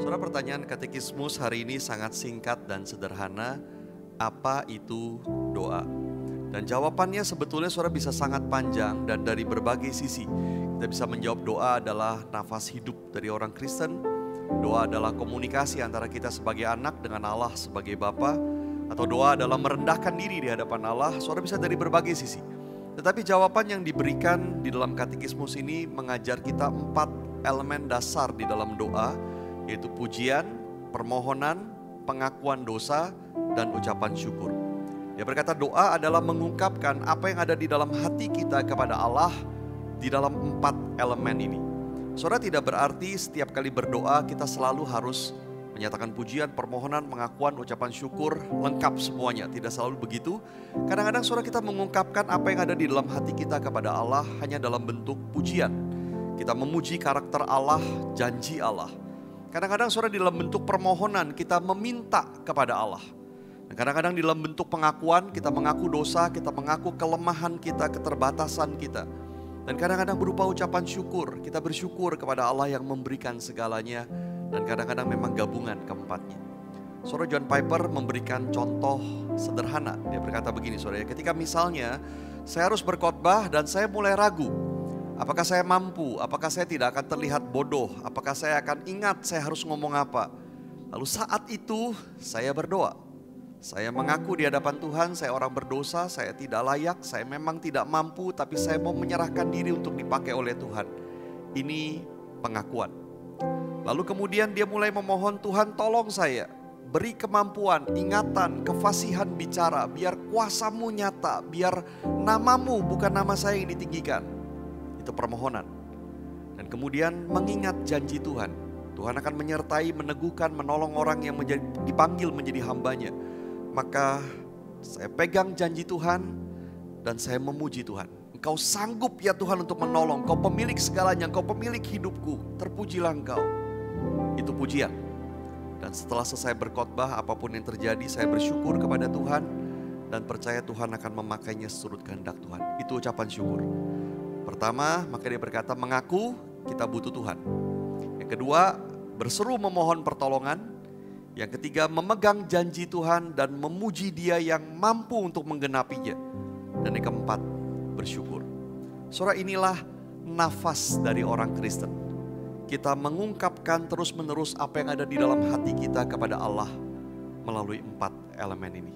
Saudara, pertanyaan katekismus hari ini sangat singkat dan sederhana. Apa itu doa? Dan jawabannya sebetulnya saudara bisa sangat panjang dan dari berbagai sisi. Kita bisa menjawab doa adalah nafas hidup dari orang Kristen. Doa adalah komunikasi antara kita sebagai anak dengan Allah sebagai Bapa. Atau doa adalah merendahkan diri di hadapan Allah. Saudara bisa dari berbagai sisi. Tetapi jawaban yang diberikan di dalam katekismus ini mengajar kita 4 elemen dasar di dalam doa, yaitu pujian, permohonan, pengakuan dosa, dan ucapan syukur. Dia berkata doa adalah mengungkapkan apa yang ada di dalam hati kita kepada Allah di dalam 4 elemen ini. Saudara, tidak berarti setiap kali berdoa kita selalu harus menyatakan pujian, permohonan, pengakuan, ucapan syukur, lengkap semuanya. Tidak selalu begitu. Kadang-kadang saudara kita mengungkapkan apa yang ada di dalam hati kita kepada Allah hanya dalam bentuk pujian. Kita memuji karakter Allah, janji Allah. Kadang-kadang saudara di dalam bentuk permohonan kita meminta kepada Allah. Dan kadang-kadang di dalam bentuk pengakuan kita mengaku dosa, kita mengaku kelemahan kita, keterbatasan kita. Dan kadang-kadang berupa ucapan syukur, kita bersyukur kepada Allah yang memberikan segalanya. Dan kadang-kadang memang gabungan keempatnya. Saudara, John Piper memberikan contoh sederhana. Dia berkata begini saudara, ketika misalnya saya harus berkhotbah dan saya mulai ragu. Apakah saya mampu? Apakah saya tidak akan terlihat bodoh? Apakah saya akan ingat saya harus ngomong apa? Lalu saat itu saya berdoa. Saya mengaku di hadapan Tuhan, saya orang berdosa, saya tidak layak, saya memang tidak mampu, tapi saya mau menyerahkan diri untuk dipakai oleh Tuhan. Ini pengakuan. Lalu kemudian dia mulai memohon, Tuhan tolong saya, beri kemampuan, ingatan, kefasihan bicara, biar kuasamu nyata, biar namamu bukan nama saya yang ditinggikan. Itu permohonan. Dan kemudian mengingat janji Tuhan. Tuhan akan menyertai, meneguhkan, menolong orang yang dipanggil menjadi hambanya. Maka saya pegang janji Tuhan dan saya memuji Tuhan. Engkau sanggup ya Tuhan untuk menolong. Engkau pemilik segalanya, Engkau pemilik hidupku. Terpujilah Engkau. Itu pujian. Dan setelah selesai berkhotbah, apapun yang terjadi, saya bersyukur kepada Tuhan dan percaya Tuhan akan memakainya seturut kehendak Tuhan. Itu ucapan syukur. Pertama, maka dia berkata mengaku kita butuh Tuhan. Yang kedua, berseru memohon pertolongan. Yang ketiga, memegang janji Tuhan dan memuji Dia yang mampu untuk menggenapinya. Dan yang keempat, bersyukur. Saudara, inilah nafas dari orang Kristen. Kita mengungkapkan terus-menerus apa yang ada di dalam hati kita kepada Allah melalui 4 elemen ini.